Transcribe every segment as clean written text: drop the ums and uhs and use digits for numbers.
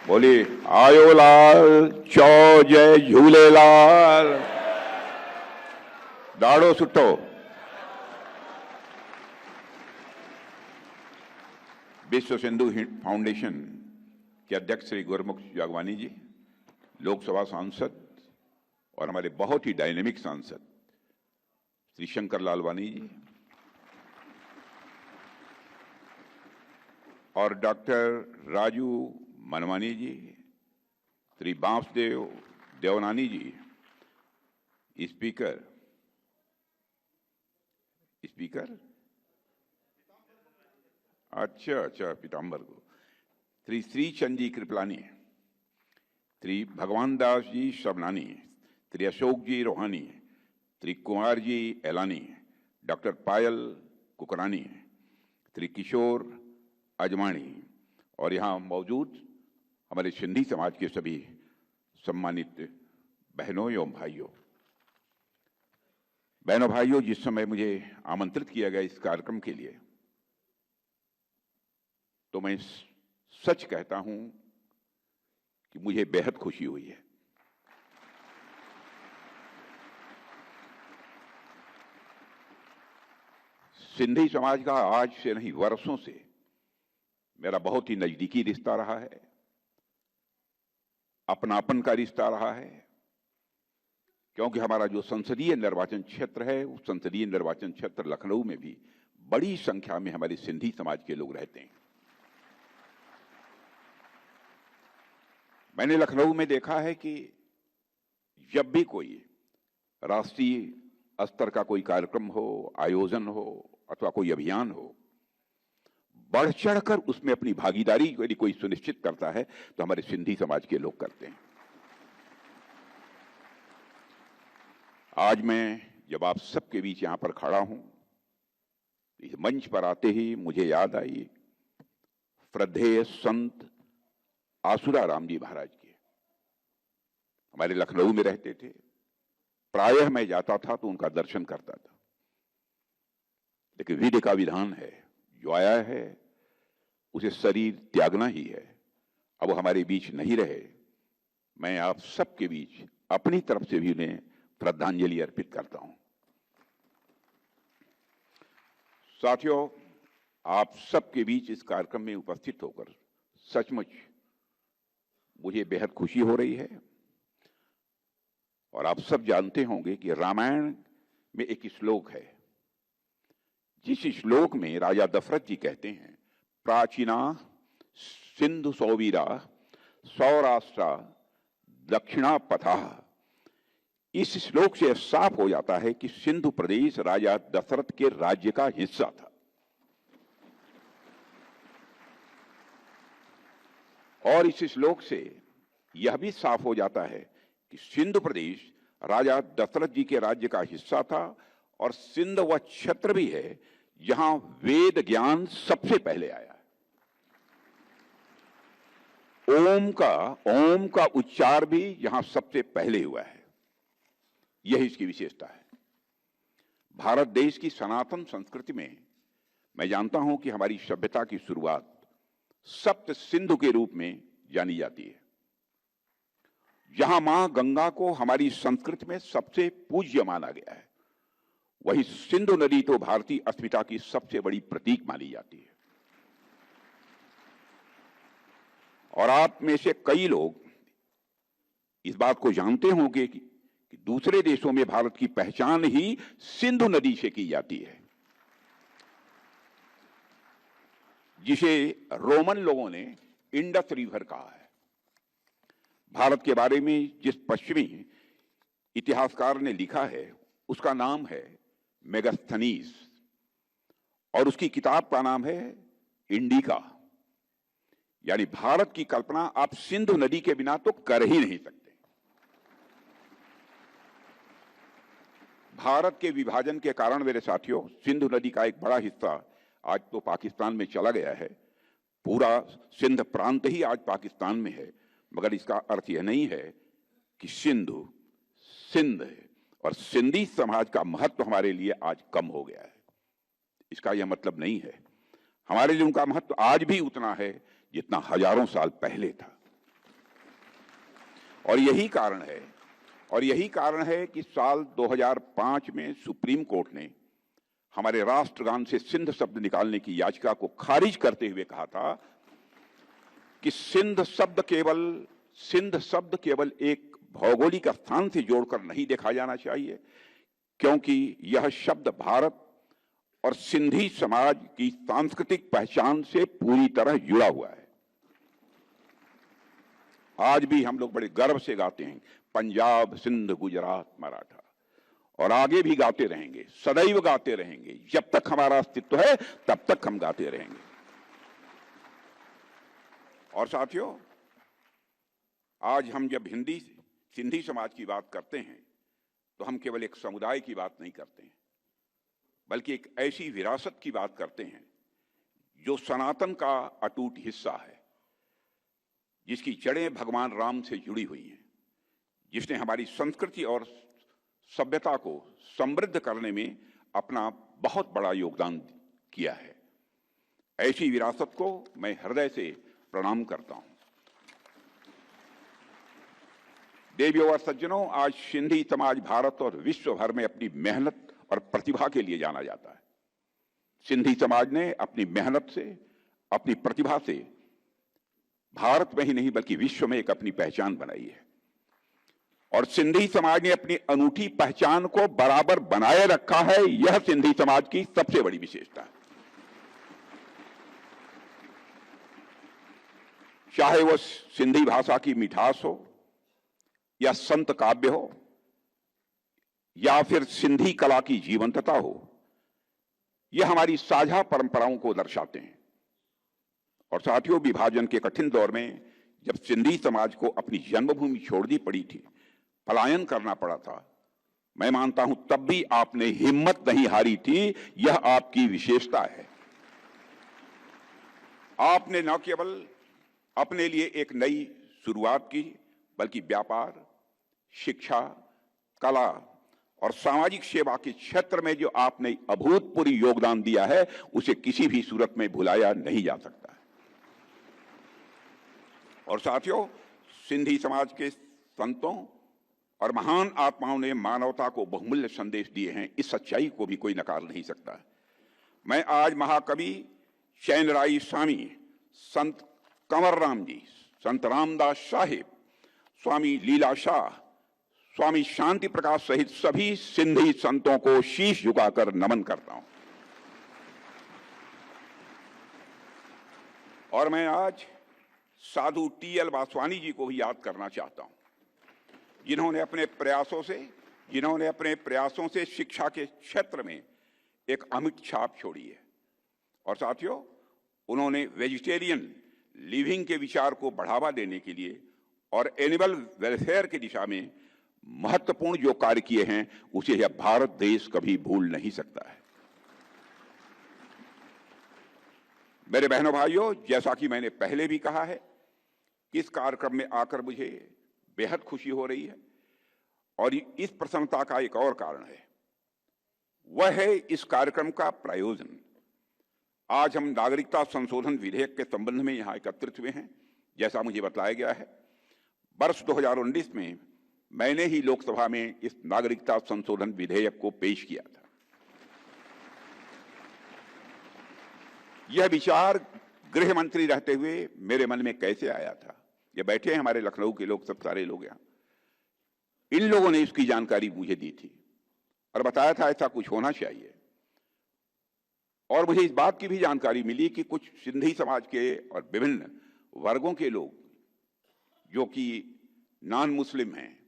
बोलिए आयो लाल चौ जय झूलेलाल। दाड़ो सुठो। विश्व सिंधु फाउंडेशन के अध्यक्ष श्री गुरमुख जागवानी जी, लोकसभा सांसद और हमारे बहुत ही डायनेमिक सांसद श्री शंकर लालवानी जी और डॉक्टर राजू मनवानी जी, श्री बांसदेव देवनानी जी, स्पीकर अच्छा पीताम्बर को, श्री श्रीचंद जी कृपलानी, श्री भगवान दास जी शबनानी, श्री अशोक जी रोहानी, श्री कुमार जी एलानी, डॉक्टर पायल कुकरानी, श्री किशोर अजमाणी और यहाँ मौजूद हमारे सिंधी समाज के सभी सम्मानित बहनों एवं भाइयों, जिस समय मुझे आमंत्रित किया गया इस कार्यक्रम के लिए, तो मैं सच कहता हूं कि मुझे बेहद खुशी हुई है। सिंधी समाज का आज से नहीं वर्षों से मेरा बहुत ही नजदीकी रिश्ता रहा है, अपनापन का रिश्ता रहा है, क्योंकि हमारा जो संसदीय निर्वाचन क्षेत्र है, उस संसदीय निर्वाचन क्षेत्र लखनऊ में भी बड़ी संख्या में हमारे सिंधी समाज के लोग रहते हैं। मैंने लखनऊ में देखा है कि जब भी कोई राष्ट्रीय स्तर का कोई कार्यक्रम हो, आयोजन हो अथवा कोई अभियान हो, बढ़ चढ़कर उसमें अपनी भागीदारी यदि कोई सुनिश्चित करता है तो हमारे सिंधी समाज के लोग करते हैं। आज मैं जब आप सबके बीच यहां पर खड़ा हूं, इस मंच पर आते ही मुझे याद आई श्रद्धेय संत आसुराराम जी महाराज की। हमारे लखनऊ में रहते थे, प्रायः मैं जाता था तो उनका दर्शन करता था, लेकिन विधि का विधान है, जो आया है उसे शरीर त्यागना ही है। अब वो हमारे बीच नहीं रहे, मैं आप सबके बीच अपनी तरफ से भी उन्हें श्रद्धांजलि अर्पित करता हूं। साथियों, आप सबके बीच इस कार्यक्रम में उपस्थित होकर सचमुच मुझे बेहद खुशी हो रही है। और आप सब जानते होंगे कि रामायण में एक श्लोक है, जिस श्लोक में राजा दशरथ जी कहते हैं, प्राचीना सिंधु सौवीरा सौराष्ट्रा दक्षिणा पथा। इस श्लोक से साफ हो जाता है कि सिंधु प्रदेश राजा दशरथ के राज्य का हिस्सा था। और इस श्लोक से यह भी साफ हो जाता है कि सिंधु प्रदेश राजा दशरथ जी के राज्य का हिस्सा था और सिंध वह क्षेत्र भी है जहां वेद ज्ञान सबसे पहले आया। ओम का उच्चार भी यहां सबसे पहले हुआ है। यही इसकी विशेषता है। भारत देश की सनातन संस्कृति में मैं जानता हूं कि हमारी सभ्यता की शुरुआत सप्त सिंधु के रूप में जानी जाती है। जहां मां गंगा को हमारी संस्कृति में सबसे पूज्य माना गया है, वही सिंधु नदी तो भारतीय अस्मिता की सबसे बड़ी प्रतीक मानी जाती है। और आप में से कई लोग इस बात को जानते होंगे कि दूसरे देशों में भारत की पहचान ही सिंधु नदी से की जाती है, जिसे रोमन लोगों ने इंडस रिवर कहा है। भारत के बारे में जिस पश्चिमी इतिहासकार ने लिखा है उसका नाम है मेगास्थनीज और उसकी किताब का नाम है इंडिका। यानी भारत की कल्पना आप सिंधु नदी के बिना तो कर ही नहीं सकते। भारत के विभाजन के कारण मेरे साथियों, सिंधु नदी का एक बड़ा हिस्सा आज तो पाकिस्तान में चला गया है। पूरा सिंध प्रांत ही आज पाकिस्तान में है, मगर इसका अर्थ यह नहीं है कि सिंध और सिंधी समाज का महत्व हमारे लिए आज कम हो गया है। इसका यह मतलब नहीं है। हमारे लिए उनका महत्व आज भी उतना है जितना हजारों साल पहले था। और यही कारण है कि साल 2005 में सुप्रीम कोर्ट ने हमारे राष्ट्रगान से सिंध शब्द निकालने की याचिका को खारिज करते हुए कहा था कि सिंध शब्द केवल एक भौगोलिक स्थान से जोड़कर नहीं देखा जाना चाहिए, क्योंकि यह शब्द भारत और सिंधी समाज की सांस्कृतिक पहचान से पूरी तरह जुड़ा हुआ है। आज भी हम लोग बड़े गर्व से गाते हैं पंजाब, सिंध, गुजरात, मराठा, और आगे भी गाते रहेंगे, सदैव गाते रहेंगे। जब तक हमारा अस्तित्व है तब तक हम गाते रहेंगे। और साथियों, आज हम जब सिंधी समाज की बात करते हैं तो हम केवल एक समुदाय की बात नहीं करते हैं, बल्कि एक ऐसी विरासत की बात करते हैं जो सनातन का अटूट हिस्सा है, जिसकी जड़ें भगवान राम से जुड़ी हुई हैं, जिसने हमारी संस्कृति और सभ्यता को समृद्ध करने में अपना बहुत बड़ा योगदान किया है। ऐसी विरासत को मैं हृदय से प्रणाम करता हूं। देवियों और सज्जनों, आज सिंधी समाज भारत और विश्व भर में अपनी मेहनत और प्रतिभा के लिए जाना जाता है। सिंधी समाज ने अपनी मेहनत से, अपनी प्रतिभा से भारत में ही नहीं बल्कि विश्व में एक अपनी पहचान बनाई है, और सिंधी समाज ने अपनी अनूठी पहचान को बराबर बनाए रखा है। यह सिंधी समाज की सबसे बड़ी विशेषता है। चाहे वो सिंधी भाषा की मिठास हो, या संत काव्य हो, या फिर सिंधी कला की जीवंतता हो, यह हमारी साझा परंपराओं को दर्शाते हैं। और साथियों, विभाजन के कठिन दौर में जब सिंधी समाज को अपनी जन्मभूमि छोड़नी पड़ी थी, पलायन करना पड़ा था, मैं मानता हूं तब भी आपने हिम्मत नहीं हारी थी। यह आपकी विशेषता है। आपने न केवल अपने लिए एक नई शुरुआत की, बल्कि व्यापार, शिक्षा, कला और सामाजिक सेवा के क्षेत्र में जो आपने अभूतपूर्व योगदान दिया है, उसे किसी भी सूरत में भुलाया नहीं जा सकता है। और साथियों, सिंधी समाज के संतों और महान आत्माओं ने मानवता को बहुमूल्य संदेश दिए हैं। इस सच्चाई को भी कोई नकार नहीं सकता है। मैं आज महाकवि चैनराय स्वामी, संत कंवर राम जी, संत रामदास साहिब, स्वामी लीला शाह, स्वामी शांति प्रकाश सहित सभी सिंधी संतों को शीश झुकाकर नमन करता हूं। और मैं आज साधु टी.एल. वासवानी जी को भी याद करना चाहता हूं, जिन्होंने अपने प्रयासों से शिक्षा के क्षेत्र में एक अमिट छाप छोड़ी है। और साथियों, उन्होंने वेजिटेरियन लिविंग के विचार को बढ़ावा देने के लिए और एनिमल वेलफेयर की दिशा में महत्वपूर्ण जो कार्य किए हैं, उसे यह भारत देश कभी भूल नहीं सकता है। मेरे बहनों भाइयों, जैसा कि मैंने पहले भी कहा है, इस कार्यक्रम में आकर मुझे बेहद खुशी हो रही है, और इस प्रसन्नता का एक और कारण है, वह है इस कार्यक्रम का प्रायोजन। आज हम नागरिकता संशोधन विधेयक के संबंध में यहां एकत्रित हुए हैं। जैसा मुझे बताया गया है, वर्ष 2019 में मैंने ही लोकसभा में इस नागरिकता संशोधन विधेयक को पेश किया था। यह विचार गृह मंत्री रहते हुए मेरे मन में कैसे आया था? ये बैठे हैं हमारे लखनऊ के लोग, सब सारे लोग यहां, इन लोगों ने इसकी जानकारी मुझे दी थी और बताया था ऐसा कुछ होना चाहिए। और मुझे इस बात की भी जानकारी मिली कि कुछ सिंधी समाज के और विभिन्न वर्गों के लोग जो कि नॉन मुस्लिम हैं,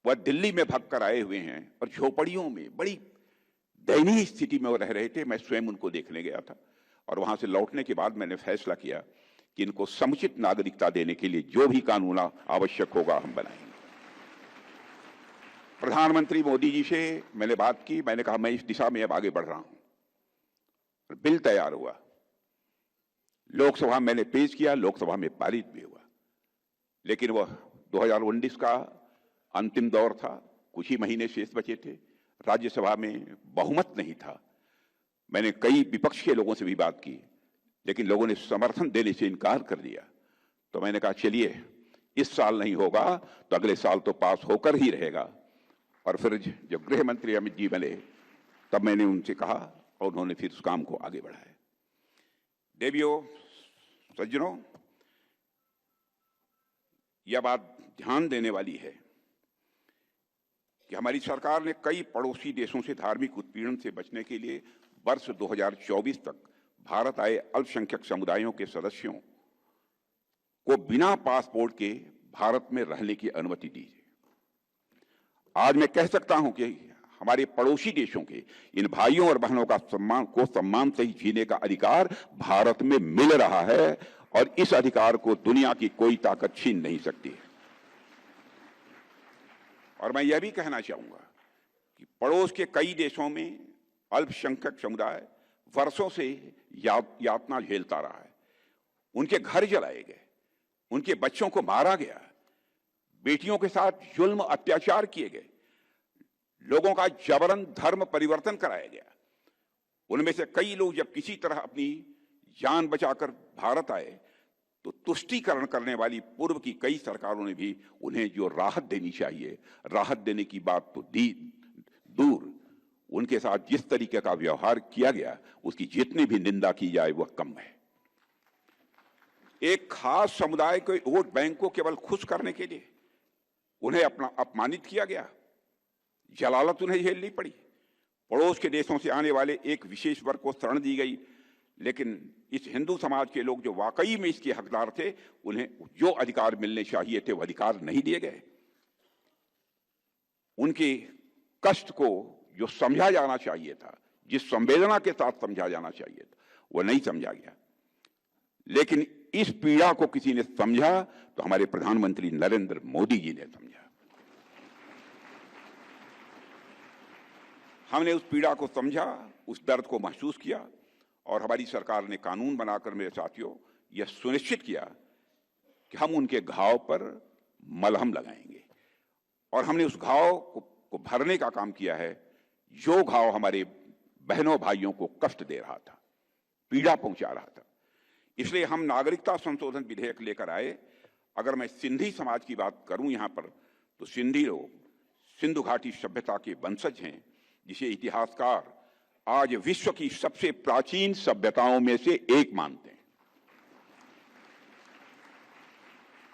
वह दिल्ली में भाग कर आए हुए हैं और झोपड़ियों में बड़ी दयनीय स्थिति में वो रह रहे थे। मैं स्वयं उनको देखने गया था, और वहां से लौटने के बाद मैंने फैसला किया कि इनको समुचित नागरिकता देने के लिए जो भी कानून आवश्यक होगा हम बनाएंगे। प्रधानमंत्री मोदी जी से मैंने बात की, मैंने कहा मैं इस दिशा में अब आगे बढ़ रहा हूं। बिल तैयार हुआ, लोकसभा मैंने पेश किया, लोकसभा में पारित भी हुआ, लेकिन वह 2019 का अंतिम दौर था, कुछ ही महीने शेष बचे थे, राज्यसभा में बहुमत नहीं था। मैंने कई विपक्ष के लोगों से भी बात की, लेकिन लोगों ने समर्थन देने से इनकार कर दिया। तो मैंने कहा चलिए इस साल नहीं होगा तो अगले साल तो पास होकर ही रहेगा। और फिर जब गृह मंत्री अमित जी बने तब मैंने उनसे कहा और उन्होंने फिर उस काम को आगे बढ़ाया। देवियों, सज्जनों, यह बात ध्यान देने वाली है कि हमारी सरकार ने कई पड़ोसी देशों से धार्मिक उत्पीड़न से बचने के लिए वर्ष 2024 तक भारत आए अल्पसंख्यक समुदायों के सदस्यों को बिना पासपोर्ट के भारत में रहने की अनुमति दी है। आज मैं कह सकता हूं कि हमारे पड़ोसी देशों के इन भाइयों और बहनों का सम्मान से ही जीने का अधिकार भारत में मिल रहा है और इस अधिकार को दुनिया की कोई ताकत छीन नहीं सकती है। और मैं यह भी कहना चाहूंगा कि पड़ोस के कई देशों में अल्पसंख्यक समुदाय वर्षों से यातना झेलता रहा है। उनके घर जलाए गए, उनके बच्चों को मारा गया, बेटियों के साथ जुल्म अत्याचार किए गए, लोगों का जबरन धर्म परिवर्तन कराया गया। उनमें से कई लोग जब किसी तरह अपनी जान बचाकर भारत आए तो तुष्टीकरण करने वाली पूर्व की कई सरकारों ने भी उन्हें जो राहत देनी चाहिए, राहत देने की बात तो दूर, उनके साथ जिस तरीके का व्यवहार किया गया उसकी जितनी भी निंदा की जाए वह कम है। एक खास समुदाय के वोट बैंक को केवल खुश करने के लिए उन्हें अपना अपमानित किया गया, जलालत उन्हें झेलनी पड़ी। पड़ोस के देशों से आने वाले एक विशेष वर्ग को शरण दी गई, लेकिन इस हिंदू समाज के लोग जो वाकई में इसके हकदार थे उन्हें जो अधिकार मिलने चाहिए थे वो अधिकार नहीं दिए गए। उनके कष्ट को जो समझा जाना चाहिए था, जिस संवेदना के साथ समझा जाना चाहिए था, वो नहीं समझा गया। लेकिन इस पीड़ा को किसी ने समझा तो हमारे प्रधानमंत्री नरेंद्र मोदी जी ने समझा। हमने उस पीड़ा को समझा, उस दर्द को महसूस किया और हमारी सरकार ने कानून बनाकर, मेरे साथियों, यह सुनिश्चित किया कि हम उनके घाव पर मलहम लगाएंगे और हमने उस घाव को भरने का काम किया है जो घाव हमारे बहनों भाइयों को कष्ट दे रहा था, पीड़ा पहुंचा रहा था। इसलिए हम नागरिकता संशोधन विधेयक लेकर आए। अगर मैं सिंधी समाज की बात करूं यहां पर, तो सिंधी लोग सिंधु घाटी सभ्यता के वंशज हैं, जिसे इतिहासकार आज विश्व की सबसे प्राचीन सभ्यताओं में से एक मानते हैं।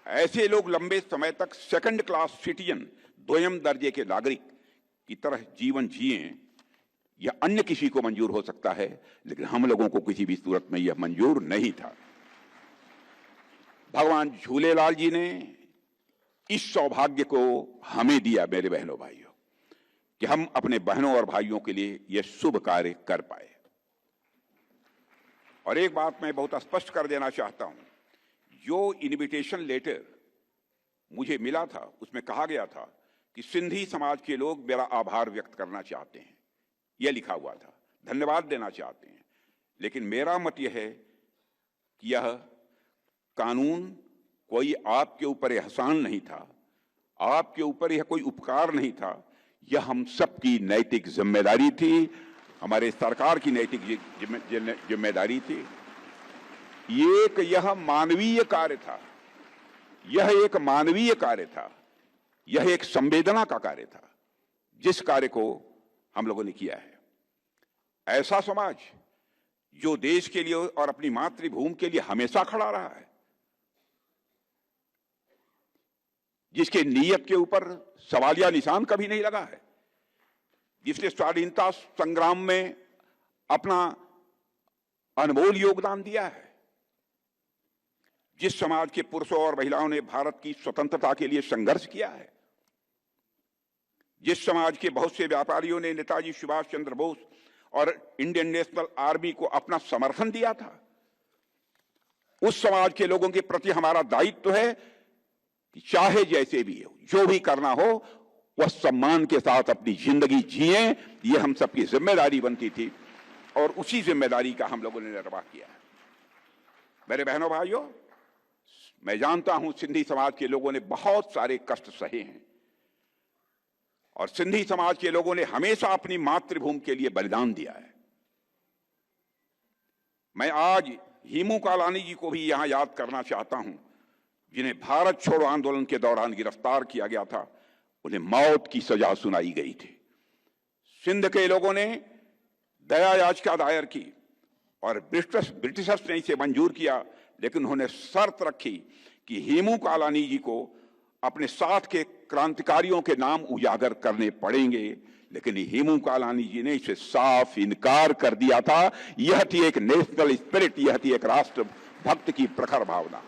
ऐसे लोग लंबे समय तक सेकंड क्लास सिटीजन, द्वयम दर्जे के नागरिक की तरह जीवन जिए, यह अन्य किसी को मंजूर हो सकता है, लेकिन हम लोगों को किसी भी सूरत में यह मंजूर नहीं था। भगवान झूलेलाल जी ने इस सौभाग्य को हमें दिया, मेरे बहनों भाइयों, कि हम अपने बहनों और भाइयों के लिए यह शुभ कार्य कर पाए। और एक बात मैं बहुत स्पष्ट कर देना चाहता हूं, जो इनविटेशन लेटर मुझे मिला था उसमें कहा गया था कि सिंधी समाज के लोग मेरा आभार व्यक्त करना चाहते हैं, यह लिखा हुआ था, धन्यवाद देना चाहते हैं। लेकिन मेरा मत यह है कि यह कानून कोई आपके ऊपर एहसान नहीं था, आपके ऊपर यह कोई उपकार नहीं था, यह हम सबकी नैतिक जिम्मेदारी थी, हमारे सरकार की नैतिक जिम्मेदारी थी। यह मानवीय कार्य था, यह एक मानवीय कार्य था, यह एक संवेदना का कार्य था, जिस कार्य को हम लोगों ने किया है। ऐसा समाज जो देश के लिए और अपनी मातृभूमि के लिए हमेशा खड़ा रहा है, जिसके नीयत के ऊपर सवालिया निशान कभी नहीं लगा है, जिसने स्वाधीनता संग्राम में अपना अनमोल योगदान दिया है, जिस समाज के पुरुषों और महिलाओं ने भारत की स्वतंत्रता के लिए संघर्ष किया है, जिस समाज के बहुत से व्यापारियों ने नेताजी सुभाष चंद्र बोस और इंडियन नेशनल आर्मी को अपना समर्थन दिया था, उस समाज के लोगों के प्रति हमारा दायित्व है कि चाहे जैसे भी हो, जो भी करना हो, वह सम्मान के साथ अपनी जिंदगी जिए। यह हम सबकी जिम्मेदारी बनती थी और उसी जिम्मेदारी का हम लोगों ने निर्वाह किया है। मेरे बहनों भाइयों, मैं जानता हूं सिंधी समाज के लोगों ने बहुत सारे कष्ट सहे हैं और सिंधी समाज के लोगों ने हमेशा अपनी मातृभूमि के लिए बलिदान दिया है। मैं आज हेमू कालानी जी को भी यहां याद करना चाहता हूं, जिन्हें भारत छोड़ो आंदोलन के दौरान गिरफ्तार किया गया था, उन्हें मौत की सजा सुनाई गई थी। सिंध के लोगों ने दया याचिका दायर की और ब्रिटिशर्स ने इसे मंजूर किया, लेकिन उन्होंने शर्त रखी कि हेमू कालानी जी को अपने साथ के क्रांतिकारियों के नाम उजागर करने पड़ेंगे। लेकिन हेमू कालानी जी ने इसे साफ इनकार कर दिया था। यह थी एक नेशनल स्पिरिट, यह थी एक राष्ट्र भक्त की प्रखर भावना।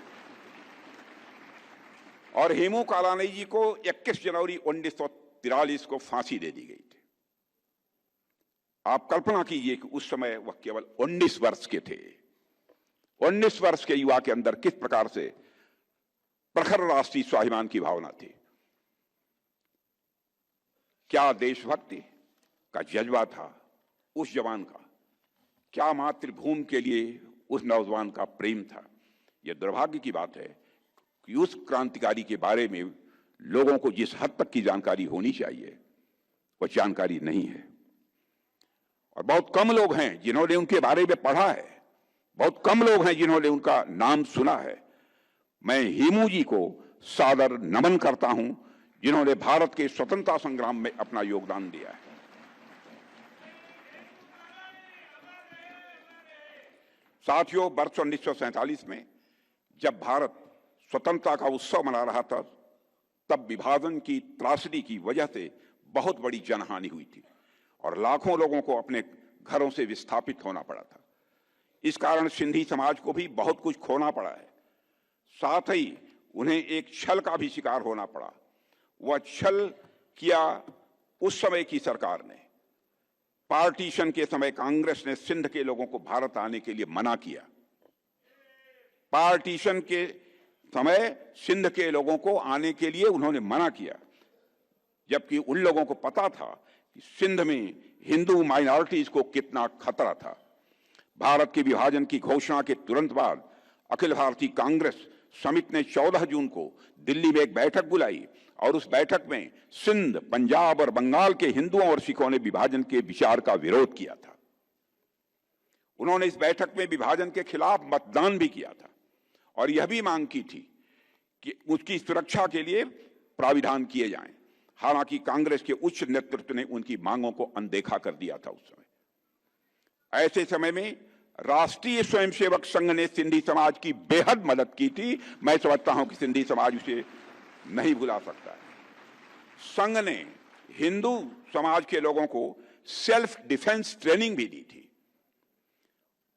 और हेमू कालानी जी को 21 जनवरी 1943 को फांसी दे दी गई थी। आप कल्पना कीजिए कि उस समय वह केवल 19 वर्ष के थे। 19 वर्ष के युवा के अंदर किस प्रकार से प्रखर राष्ट्रीय स्वाभिमान की भावना थी, क्या देशभक्ति का जज्बा था उस जवान का, क्या मातृभूमि के लिए उस नौजवान का प्रेम था। यह दुर्भाग्य की बात है कि उस क्रांतिकारी के बारे में लोगों को जिस हद तक की जानकारी होनी चाहिए वह जानकारी नहीं है। और बहुत कम लोग हैं जिन्होंने उनके बारे में पढ़ा है, बहुत कम लोग हैं जिन्होंने उनका नाम सुना है। मैं हेमू जी को सादर नमन करता हूं, जिन्होंने भारत के स्वतंत्रता संग्राम में अपना योगदान दिया है। साथियों, वर्ष 1947 में जब भारत स्वतंत्रता का उत्सव मना रहा था, तब विभाजन की त्रासदी की वजह से बहुत बड़ी जनहानि हुई थी और लाखों लोगों को अपने घरों से विस्थापित होना पड़ा था। इस कारण सिंधी समाज को भी बहुत कुछ खोना पड़ा है। साथ ही उन्हें एक छल का भी शिकार होना पड़ा। वह छल किया उस समय की सरकार ने। पार्टीशन के समय कांग्रेस ने सिंध के लोगों को भारत आने के लिए मना किया। पार्टीशन के समय सिंध के लोगों को आने के लिए उन्होंने मना किया, जबकि उन लोगों को पता था कि सिंध में हिंदू माइनॉरिटीज को कितना खतरा था। भारत के विभाजन की घोषणा के तुरंत बाद अखिल भारतीय कांग्रेस समिति ने 14 जून को दिल्ली में एक बैठक बुलाई और उस बैठक में सिंध, पंजाब और बंगाल के हिंदुओं और सिखों ने विभाजन के विचार का विरोध किया था। उन्होंने इस बैठक में विभाजन के खिलाफ मतदान भी किया था और यह भी मांग की थी कि उसकी सुरक्षा के लिए प्राविधान किए जाएं। हालांकि कांग्रेस के उच्च नेतृत्व ने उनकी मांगों को अनदेखा कर दिया था। उस समय ऐसे समय में राष्ट्रीय स्वयंसेवक संघ ने सिंधी समाज की बेहद मदद की थी। मैं समझता हूं कि सिंधी समाज उसे नहीं भुला सकता है। संघ ने हिंदू समाज के लोगों को सेल्फ डिफेंस ट्रेनिंग भी दी थी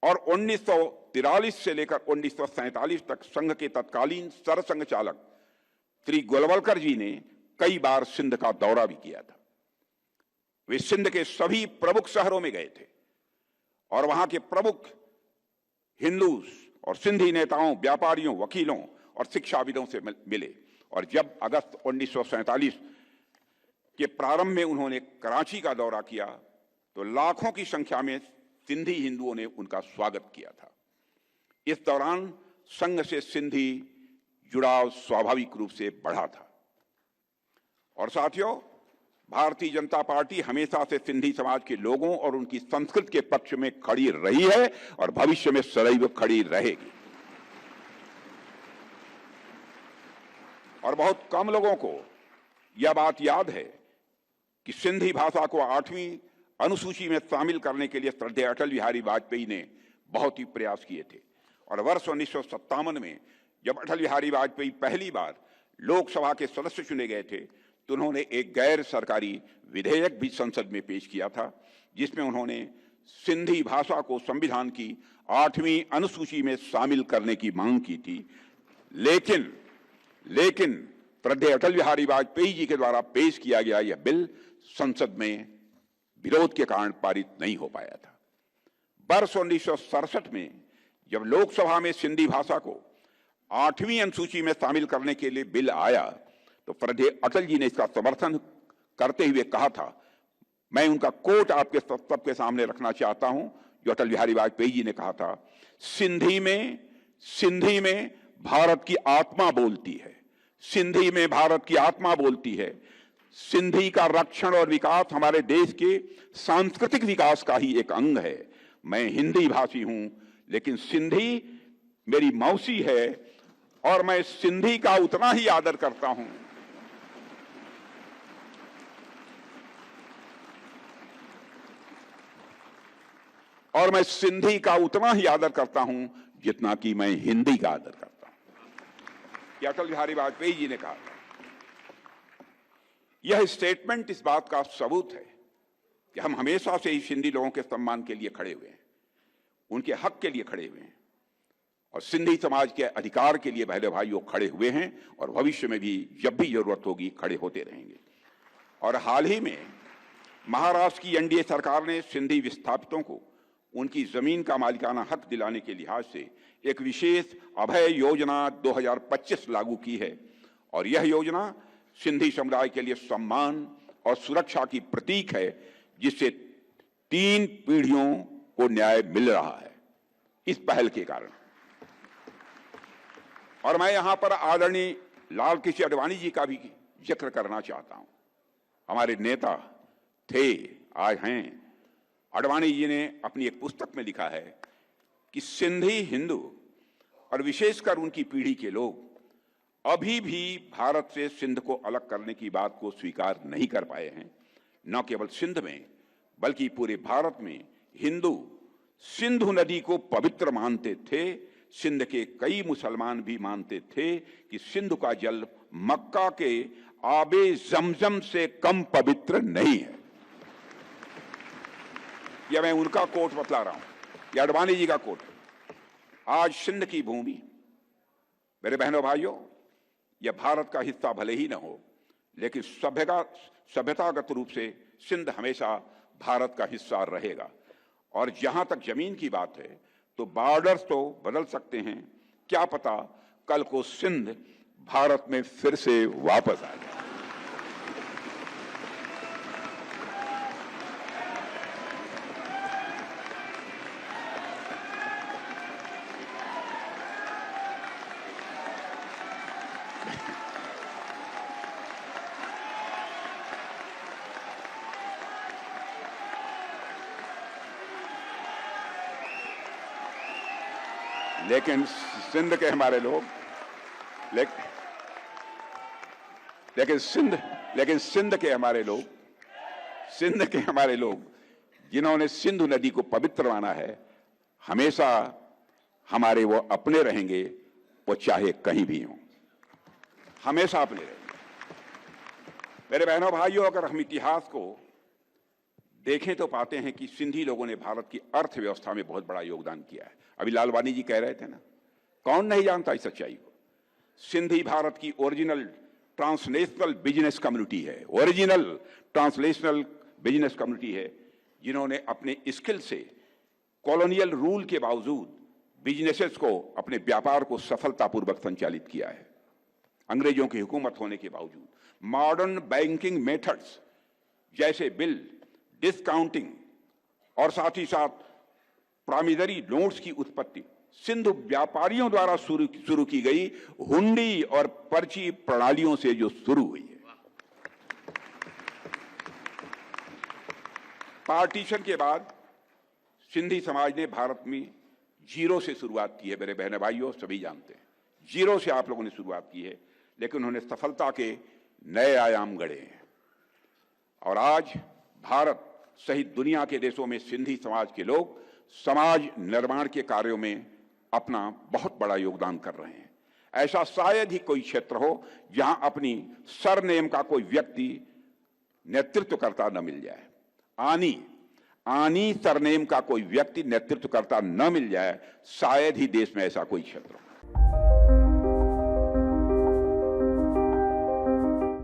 और 1943 से लेकर 1947 तक संघ के तत्कालीन सरसंघ चालक श्री गोलवलकर जी ने कई बार सिंध का दौरा भी किया था। वे सिंध के सभी प्रमुख शहरों में गए थे और वहां के प्रमुख हिंदू और सिंधी नेताओं, व्यापारियों, वकीलों और शिक्षाविदों से मिले। और जब अगस्त 1947 के प्रारंभ में उन्होंने कराची का दौरा किया तो लाखों की संख्या में सिंधी हिंदुओं ने उनका स्वागत किया था। इस दौरान संघ से सिंधी जुड़ाव स्वाभाविक रूप से बढ़ा था। और साथियों, भारतीय जनता पार्टी हमेशा से सिंधी समाज के लोगों और उनकी संस्कृति के पक्ष में खड़ी रही है और भविष्य में सदैव खड़ी रहेगी। और बहुत कम लोगों को यह बात याद है कि सिंधी भाषा को 8वीं अनुसूची में शामिल करने के लिए श्रद्धेय अटल बिहारी वाजपेयी ने बहुत ही प्रयास किए थे। और वर्ष 1957 में जब अटल बिहारी वाजपेयी पहली बार लोकसभा के सदस्य चुने गए थे तो उन्होंने एक गैर सरकारी विधेयक भी संसद में पेश किया था, जिसमें उन्होंने सिंधी भाषा को संविधान की 8वीं अनुसूची में शामिल करने की मांग की थी। लेकिन श्रद्धेय अटल बिहारी वाजपेयी जी के द्वारा पेश किया गया यह बिल संसद में विरोध के कारण पारित नहीं हो पाया था। वर्ष 1967 में जब लोकसभा में सिंधी भाषा को 8वीं अनुसूची में शामिल करने के लिए बिल आया तो श्रद्धेय अटल जी ने इसका समर्थन करते हुए कहा था, मैं उनका कोट आपके सबके सामने रखना चाहता हूं, जो अटल बिहारी वाजपेयी जी ने कहा था, सिंधी में भारत की आत्मा बोलती है, सिंधी में भारत की आत्मा बोलती है। सिंधी का रक्षण और विकास हमारे देश के सांस्कृतिक विकास का ही एक अंग है। मैं हिंदी भाषी हूं, लेकिन सिंधी मेरी मौसी है और मैं सिंधी का उतना ही आदर करता हूं और मैं सिंधी का उतना ही आदर करता हूं जितना कि मैं हिंदी का आदर करता हूं। यह अटल बिहारी वाजपेयी जी ने कहा था। यह स्टेटमेंट इस बात का सबूत है कि हम हमेशा से ही सिंधी लोगों के सम्मान के लिए खड़े हुए हैं, उनके हक के लिए खड़े हुए हैं और सिंधी समाज के अधिकार के लिए बहनों भाइयों खड़े हुए हैं और भविष्य में भी जब भी जरूरत होगी खड़े होते रहेंगे। और हाल ही में महाराष्ट्र की एनडीए सरकार ने सिंधी विस्थापितों को उनकी जमीन का मालिकाना हक दिलाने के लिहाज से एक विशेष अभय योजना 2025 लागू की है और यह योजना सिंधी समुदाय के लिए सम्मान और सुरक्षा की प्रतीक है, जिससे 3 पीढ़ियों को न्याय मिल रहा है इस पहल के कारण। और मैं यहां पर आदरणीय लाल कृष्ण आडवाणी जी का भी जिक्र करना चाहता हूं। हमारे नेता थे, आज हैं। आडवाणी जी ने अपनी एक पुस्तक में लिखा है कि सिंधी हिंदू और विशेषकर उनकी पीढ़ी के लोग अभी भी भारत से सिंध को अलग करने की बात को स्वीकार नहीं कर पाए हैं। न केवल सिंध में बल्कि पूरे भारत में हिंदू सिंधु नदी को पवित्र मानते थे। सिंध के कई मुसलमान भी मानते थे कि सिंधु का जल मक्का के आबे जमजम से कम पवित्र नहीं है। यह मैं उनका कोट बतला रहा हूं, यह आडवाणी जी का कोट। आज सिंध की भूमि, मेरे बहनों भाइयों, यह भारत का हिस्सा भले ही न हो, लेकिन सभ्यतागत रूप से सिंध हमेशा भारत का हिस्सा रहेगा। और जहां तक जमीन की बात है तो बॉर्डर्स तो बदल सकते हैं, क्या पता कल को सिंध भारत में फिर से वापस आ जाए। लेकिन सिंध के हमारे लोग लेकिन सिंध के हमारे लोग जिन्होंने सिंधु नदी को पवित्र माना है, हमेशा हमारे वो अपने रहेंगे, वो चाहे कहीं भी हों, हमेशा अपने रहेंगे। मेरे बहनों भाइयों, अगर हम इतिहास को देखें तो पाते हैं कि सिंधी लोगों ने भारत की अर्थव्यवस्था में बहुत बड़ा योगदान किया है। अभी लालवानी जी कह रहे थे ना, कौन नहीं जानता इस सच्चाई को। सिंधी भारत की ओरिजिनल ट्रांसनेशनल बिजनेस कम्युनिटी है, ओरिजिनल ट्रांसलेशनल बिजनेस कम्युनिटी है, जिन्होंने अपने स्किल से कॉलोनियल रूल के बावजूद बिजनेसेस को, अपने व्यापार को सफलतापूर्वक संचालित किया है। अंग्रेजों की हुकूमत होने के बावजूद मॉडर्न बैंकिंग मेथड्स जैसे बिल डिस्काउंटिंग और साथ ही साथ प्रामिजरी नोट्स की उत्पत्ति सिंधु व्यापारियों द्वारा शुरू की गई हुंडी और पर्ची प्रणालियों से जो शुरू हुई है। पार्टीशन के बाद सिंधी समाज ने भारत में जीरो से शुरुआत की है। मेरे बहन भाइयों, सभी जानते हैं, जीरो से आप लोगों ने शुरुआत की है, लेकिन उन्होंने सफलता के नए आयाम गढ़े हैं। और आज भारत सहित दुनिया के देशों में सिंधी समाज के लोग समाज निर्माण के कार्यों में अपना बहुत बड़ा योगदान कर रहे हैं। ऐसा शायद ही कोई क्षेत्र हो जहां अपनी सरनेम का कोई व्यक्ति नेतृत्व करता न मिल जाए। आनी सरनेम का कोई व्यक्ति नेतृत्व करता न मिल जाए, शायद ही देश में ऐसा कोई क्षेत्र हो।